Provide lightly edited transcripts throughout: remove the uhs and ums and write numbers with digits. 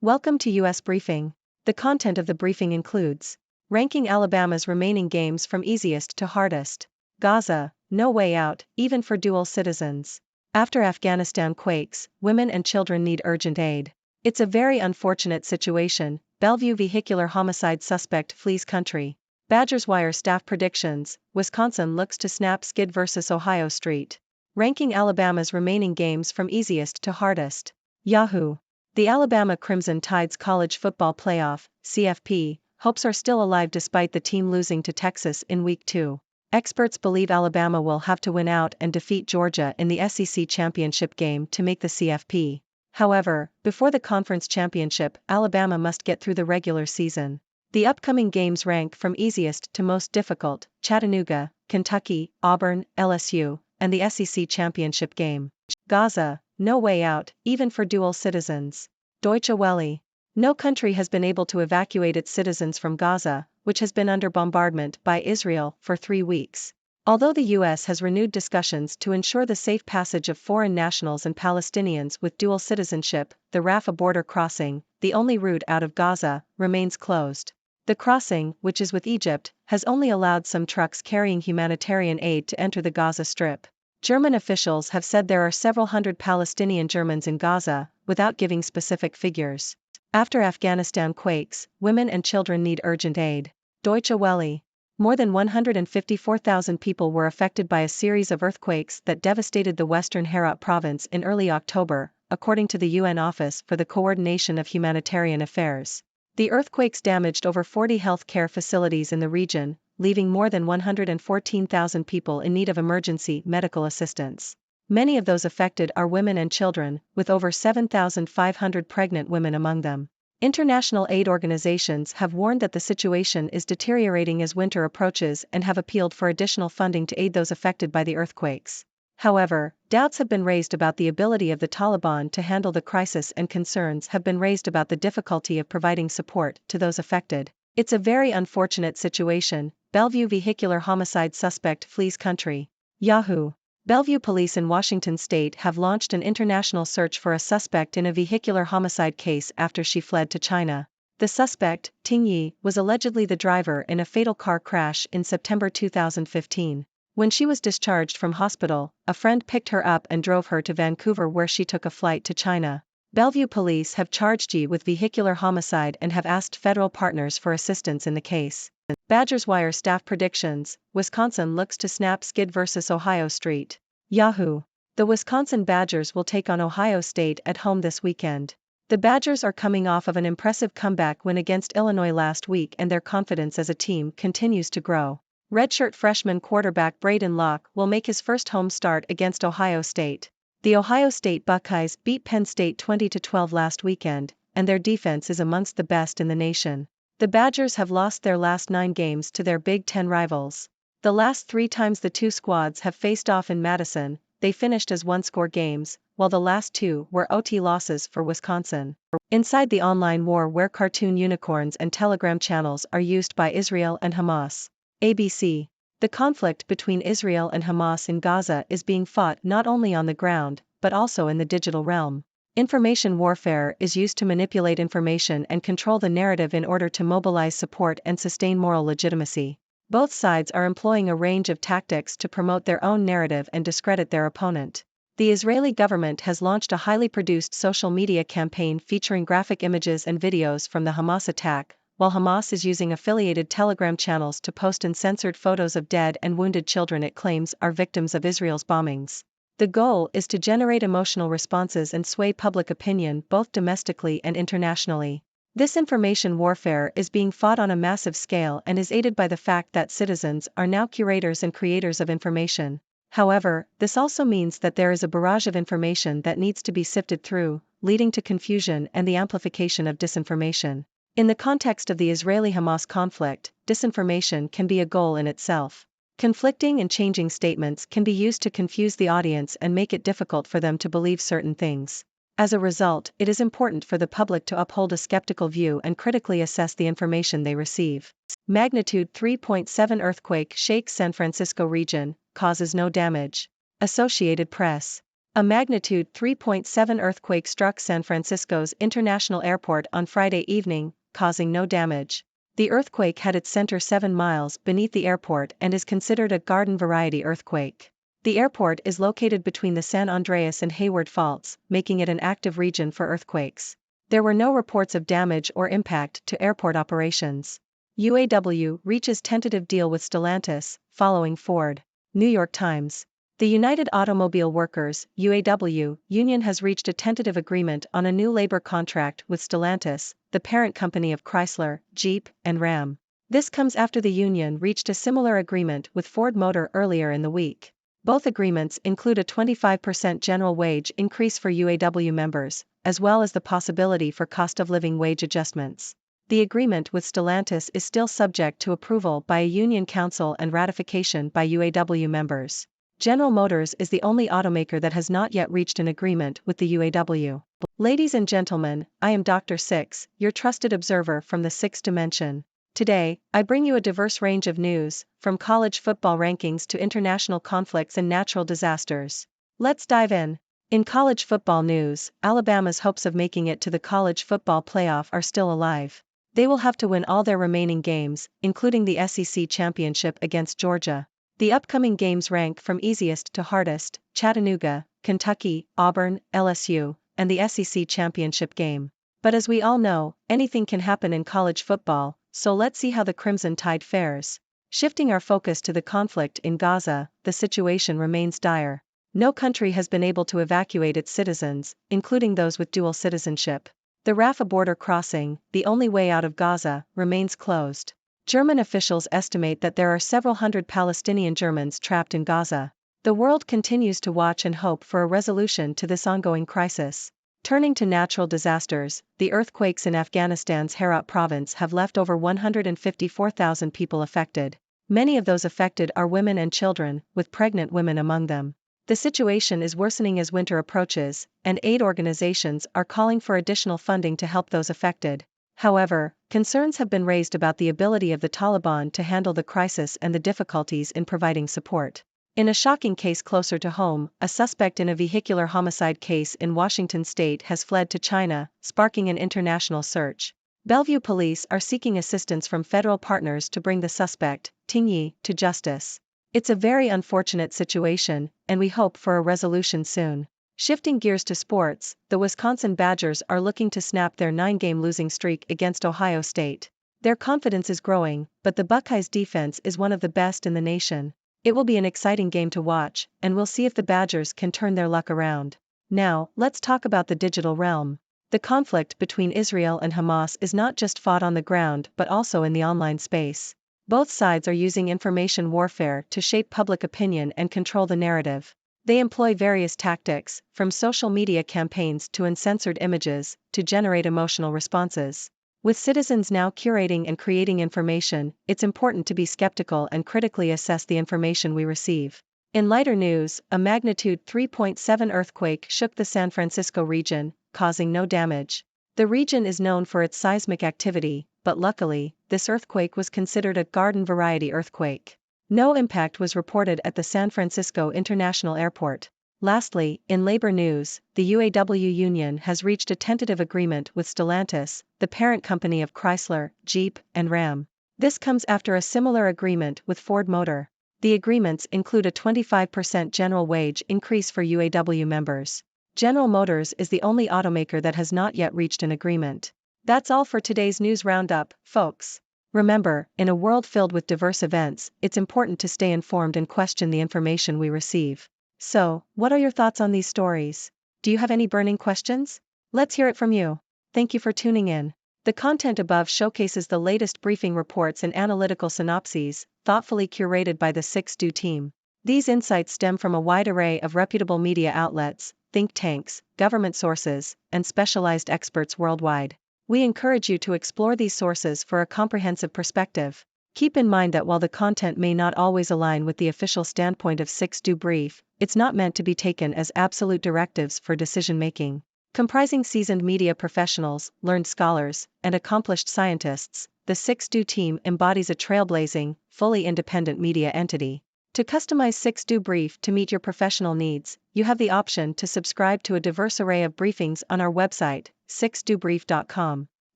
Welcome to U.S. Briefing. The content of the briefing includes ranking Alabama's remaining games from easiest to hardest. Gaza, no way out, even for dual citizens. After Afghanistan quakes, women and children need urgent aid. It's a very unfortunate situation. Bellevue vehicular homicide suspect flees country. Badgers Wire staff predictions. Wisconsin looks to snap skid versus Ohio State. Ranking Alabama's remaining games from easiest to hardest. Yahoo! The Alabama Crimson Tide's College Football Playoff, CFP, hopes are still alive despite the team losing to Texas in Week 2. Experts believe Alabama will have to win out and defeat Georgia in the SEC championship game to make the CFP. However, before the conference championship, Alabama must get through the regular season. The upcoming games rank from easiest to most difficult: Chattanooga, Kentucky, Auburn, LSU, and the SEC championship game. Gaza, no way out, even for dual citizens. Deutsche Welle. No country has been able to evacuate its citizens from Gaza, which has been under bombardment by Israel for 3 weeks. Although the U.S. has renewed discussions to ensure the safe passage of foreign nationals and Palestinians with dual citizenship, the Rafah border crossing, the only route out of Gaza, remains closed. The crossing, which is with Egypt, has only allowed some trucks carrying humanitarian aid to enter the Gaza Strip. German officials have said there are several hundred Palestinian Germans in Gaza, without giving specific figures. After Afghanistan quakes, women and children need urgent aid. Deutsche Welle. More than 154,000 people were affected by a series of earthquakes that devastated the western Herat province in early October, according to the UN Office for the Coordination of Humanitarian Affairs. The earthquakes damaged over 40 health care facilities in the region, leaving more than 114,000 people in need of emergency medical assistance. Many of those affected are women and children, with over 7,500 pregnant women among them. International aid organizations have warned that the situation is deteriorating as winter approaches and have appealed for additional funding to aid those affected by the earthquakes. However, doubts have been raised about the ability of the Taliban to handle the crisis, and concerns have been raised about the difficulty of providing support to those affected. It's a very unfortunate situation. Bellevue vehicular homicide suspect flees country. Yahoo! Bellevue police in Washington state have launched an international search for a suspect in a vehicular homicide case after she fled to China. The suspect, Ting Yi, was allegedly the driver in a fatal car crash in September 2015. When she was discharged from hospital, a friend picked her up and drove her to Vancouver, where she took a flight to China. Bellevue police have charged Yi with vehicular homicide and have asked federal partners for assistance in the case. Badgers Wire staff predictions. Wisconsin looks to snap skid versus Ohio State. Yahoo! The Wisconsin Badgers will take on Ohio State at home this weekend. The Badgers are coming off of an impressive comeback win against Illinois last week, and their confidence as a team continues to grow. Redshirt freshman quarterback Braden Locke will make his first home start against Ohio State. The Ohio State Buckeyes beat Penn State 20-12 last weekend, and their defense is amongst the best in the nation. The Badgers have lost their last 9 games to their Big Ten rivals. The last 3 times the two squads have faced off in Madison, they finished as one-score games, while the last 2 were OT losses for Wisconsin. Inside the online war where cartoon unicorns and Telegram channels are used by Israel and Hamas. ABC. The conflict between Israel and Hamas in Gaza is being fought not only on the ground, but also in the digital realm. Information warfare is used to manipulate information and control the narrative in order to mobilize support and sustain moral legitimacy. Both sides are employing a range of tactics to promote their own narrative and discredit their opponent. The Israeli government has launched a highly produced social media campaign featuring graphic images and videos from the Hamas attack, while Hamas is using affiliated Telegram channels to post uncensored photos of dead and wounded children it claims are victims of Israel's bombings. The goal is to generate emotional responses and sway public opinion both domestically and internationally. This information warfare is being fought on a massive scale and is aided by the fact that citizens are now curators and creators of information. However, this also means that there is a barrage of information that needs to be sifted through, leading to confusion and the amplification of disinformation. In the context of the Israeli-Hamas conflict, disinformation can be a goal in itself. Conflicting and changing statements can be used to confuse the audience and make it difficult for them to believe certain things. As a result, it is important for the public to uphold a skeptical view and critically assess the information they receive. Magnitude 3.7 earthquake shakes San Francisco region, causes no damage. Associated Press. A magnitude 3.7 earthquake struck San Francisco's International Airport on Friday evening, causing no damage. The earthquake had its center 7 miles beneath the airport and is considered a garden-variety earthquake. The airport is located between the San Andreas and Hayward faults, making it an active region for earthquakes. There were no reports of damage or impact to airport operations. UAW reaches tentative deal with Stellantis, following Ford. New York Times. The United Automobile Workers (UAW) union has reached a tentative agreement on a new labor contract with Stellantis, the parent company of Chrysler, Jeep, and Ram. This comes after the union reached a similar agreement with Ford Motor earlier in the week. Both agreements include a 25% general wage increase for UAW members, as well as the possibility for cost-of-living wage adjustments. The agreement with Stellantis is still subject to approval by a union council and ratification by UAW members. General Motors is the only automaker that has not yet reached an agreement with the UAW. Ladies and gentlemen, I am Dr. Six, your trusted observer from the sixth dimension. Today, I bring you a diverse range of news, from college football rankings to international conflicts and natural disasters. Let's dive in. In college football news, Alabama's hopes of making it to the college football playoff are still alive. They will have to win all their remaining games, including the SEC championship against Georgia. The upcoming games rank from easiest to hardest: Chattanooga, Kentucky, Auburn, LSU, and the SEC championship game. But as we all know, anything can happen in college football, so let's see how the Crimson Tide fares. Shifting our focus to the conflict in Gaza, the situation remains dire. No country has been able to evacuate its citizens, including those with dual citizenship. The Rafah border crossing, the only way out of Gaza, remains closed. German officials estimate that there are several hundred Palestinian Germans trapped in Gaza. The world continues to watch and hope for a resolution to this ongoing crisis. Turning to natural disasters, the earthquakes in Afghanistan's Herat province have left over 154,000 people affected. Many of those affected are women and children, with pregnant women among them. The situation is worsening as winter approaches, and aid organizations are calling for additional funding to help those affected. However, concerns have been raised about the ability of the Taliban to handle the crisis and the difficulties in providing support. In a shocking case closer to home, a suspect in a vehicular homicide case in Washington state has fled to China, sparking an international search. Bellevue police are seeking assistance from federal partners to bring the suspect, Ting Yi, to justice. It's a very unfortunate situation, and we hope for a resolution soon. Shifting gears to sports, the Wisconsin Badgers are looking to snap their 9-game losing streak against Ohio State. Their confidence is growing, but the Buckeyes' defense is one of the best in the nation. It will be an exciting game to watch, and we'll see if the Badgers can turn their luck around. Now, let's talk about the digital realm. The conflict between Israel and Hamas is not just fought on the ground but also in the online space. Both sides are using information warfare to shape public opinion and control the narrative. They employ various tactics, from social media campaigns to uncensored images, to generate emotional responses. With citizens now curating and creating information, it's important to be skeptical and critically assess the information we receive. In lighter news, a magnitude 3.7 earthquake shook the San Francisco region, causing no damage. The region is known for its seismic activity, but luckily, this earthquake was considered a garden-variety earthquake. No impact was reported at the San Francisco International Airport. Lastly, in labor news, the UAW union has reached a tentative agreement with Stellantis, the parent company of Chrysler, Jeep, and Ram. This comes after a similar agreement with Ford Motor. The agreements include a 25% general wage increase for UAW members. General Motors is the only automaker that has not yet reached an agreement. That's all for today's news roundup, folks. Remember, in a world filled with diverse events, it's important to stay informed and question the information we receive. So, what are your thoughts on these stories? Do you have any burning questions? Let's hear it from you. Thank you for tuning in. The content above showcases the latest briefing reports and analytical synopses, thoughtfully curated by the 6Do team. These insights stem from a wide array of reputable media outlets, think tanks, government sources, and specialized experts worldwide. We encourage you to explore these sources for a comprehensive perspective. Keep in mind that while the content may not always align with the official standpoint of 6Do Brief, it's not meant to be taken as absolute directives for decision-making. Comprising seasoned media professionals, learned scholars, and accomplished scientists, the 6Do team embodies a trailblazing, fully independent media entity. To customize 6Do Brief to meet your professional needs, you have the option to subscribe to a diverse array of briefings on our website, 6dobrief.com.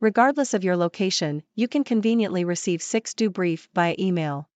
Regardless of your location, you can conveniently receive 6Do Brief via email.